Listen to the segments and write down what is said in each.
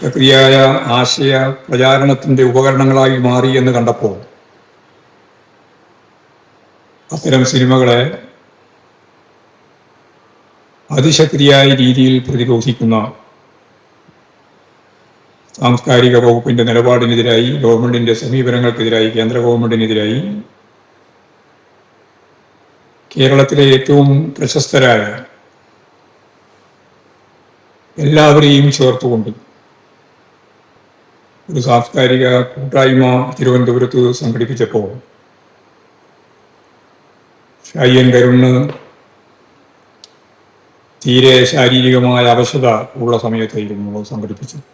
പ്രക്രിയയായ ആശയ പ്രചാരണത്തിൻ്റെ ഉപകരണങ്ങളായി മാറി എന്ന് കണ്ടപ്പോൾ അത്തരം സിനിമകളെ അതിശക്തിയായ രീതിയിൽ പ്രതിരോധിക്കുന്ന സാംസ്കാരിക വകുപ്പിൻ്റെ നിലപാടിനെതിരായി, ഗവൺമെൻറ്റിൻ്റെ സമീപനങ്ങൾക്കെതിരായി, കേന്ദ്ര ഗവൺമെൻറ്റിനെതിരായി കേരളത്തിലെ ഏറ്റവും പ്രശസ്തരായ എല്ലാവരെയും ചേർത്തുകൊണ്ട് ഒരു സാംസ്കാരിക കൂട്ടായ്മ തിരുവനന്തപുരത്ത് സംഘടിപ്പിച്ചപ്പോൾ ഷാഹിൻ കരുണ് തീരെ ശാരീരികമായ അവശത ഉള്ള സമയത്തായിരുന്നു സംഘടിപ്പിച്ചത്.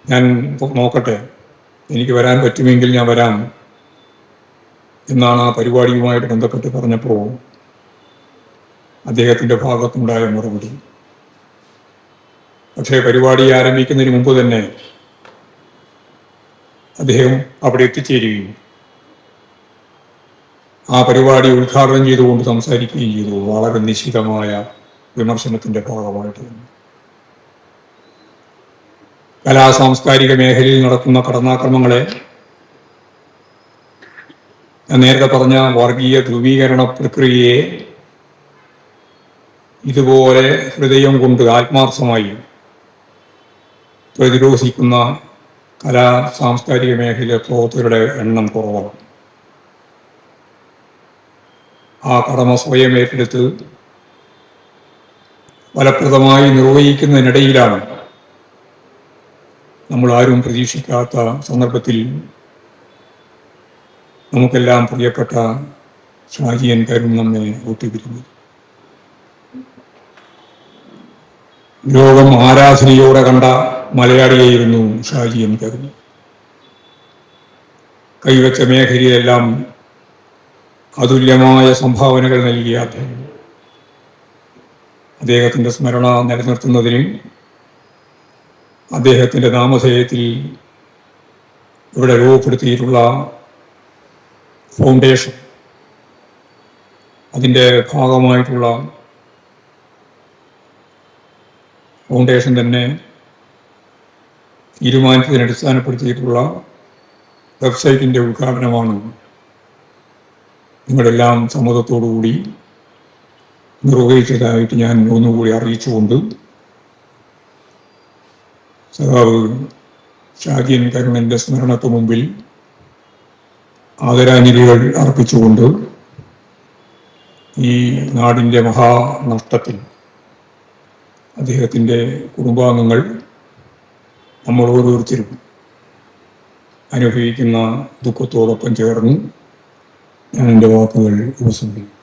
ഞാൻ നോക്കട്ടെ, എനിക്ക് വരാൻ പറ്റുമെങ്കിൽ ഞാൻ വരാം എന്നാണ് ആ പരിപാടിയുമായിട്ട് ബന്ധപ്പെട്ട് പറഞ്ഞപ്പോൾ അദ്ദേഹത്തിൻ്റെ ഭാഗത്തുണ്ടായ മറുപടി. പക്ഷേ പരിപാടി ആരംഭിക്കുന്നതിന് മുമ്പ് തന്നെ അദ്ദേഹം അവിടെ എത്തിച്ചേരുകയും ആ പരിപാടി ഉദ്ഘാടനം ചെയ്തുകൊണ്ട് സംസാരിക്കുകയും ചെയ്തു. വളരെ നിശ്ചിതമായ വിമർശനത്തിൻ്റെ ഭാഗമായിട്ട് കലാസാംസ്കാരിക മേഖലയിൽ നടക്കുന്ന കടന്നാക്രമങ്ങളെ, ഞാൻ നേരത്തെ പറഞ്ഞ വർഗീയ ധ്രുവീകരണ പ്രക്രിയയെ ഇതുപോലെ ഹൃദയം കൊണ്ട് ആത്മാർത്ഥമായി പ്രതിരോധിക്കുന്ന കലാ സാംസ്കാരിക മേഖലയിലെ പ്രവർത്തകരുടെ എണ്ണം കുറവാണ്. ആ കടമ സ്വയം ഏറ്റെടുത്ത് ഫലപ്രദമായി നിർവഹിക്കുന്നതിനിടയിലാണ് നമ്മൾ ആരും പ്രതീക്ഷിക്കാത്ത സന്ദർഭത്തിൽ നമുക്കെല്ലാം പ്രിയപ്പെട്ട ഷാഹിൻ കരുൺ നമ്മെ ഒത്തുപിരിഞ്ഞു. ലോകം ആരാധനയോടെ കണ്ട മലയാളിയായിരുന്നു ഷാഹിൻ കരുൺ. കൈവച്ച മേഖലയിലെല്ലാം അതുല്യമായ സംഭാവനകൾ നൽകിയ അദ്ദേഹത്തിൻ്റെ സ്മരണ നിലനിർത്തുന്നതിന് അദ്ദേഹത്തിൻ്റെ നാമധേയത്തിൽ ഇവിടെ രൂപപ്പെടുത്തിയിട്ടുള്ള ഫൗണ്ടേഷൻ, അതിൻ്റെ ഭാഗമായിട്ടുള്ള ഫൗണ്ടേഷൻ തന്നെ തീരുമാനത്തിന് അടിസ്ഥാനപ്പെടുത്തിയിട്ടുള്ള വെബ്സൈറ്റിൻ്റെ ഉദ്ഘാടനമാണ് നിങ്ങളെല്ലാം സമ്മതത്തോടുകൂടി നിർവഹിച്ചതായിട്ട് ഞാൻ ഒന്നുകൂടി അറിയിച്ചുകൊണ്ട് സഖാവ് ഷാഹിൻ കരുണിൻ്റെ സ്മരണത്തിന് മുമ്പിൽ ആദരാഞ്ജലികൾ അർപ്പിച്ചുകൊണ്ട് ഈ നാടിൻ്റെ മഹാനഷ്ടത്തിൽ അദ്ദേഹത്തിൻ്റെ കുടുംബാംഗങ്ങൾ നമ്മൾ ഓരോരുത്തരും അനുഭവിക്കുന്ന ദുഃഖത്തോടൊപ്പം ചേർന്ന് ഞാൻ എൻ്റെ വാക്കുകൾ ഉപസംഹരിക്കും.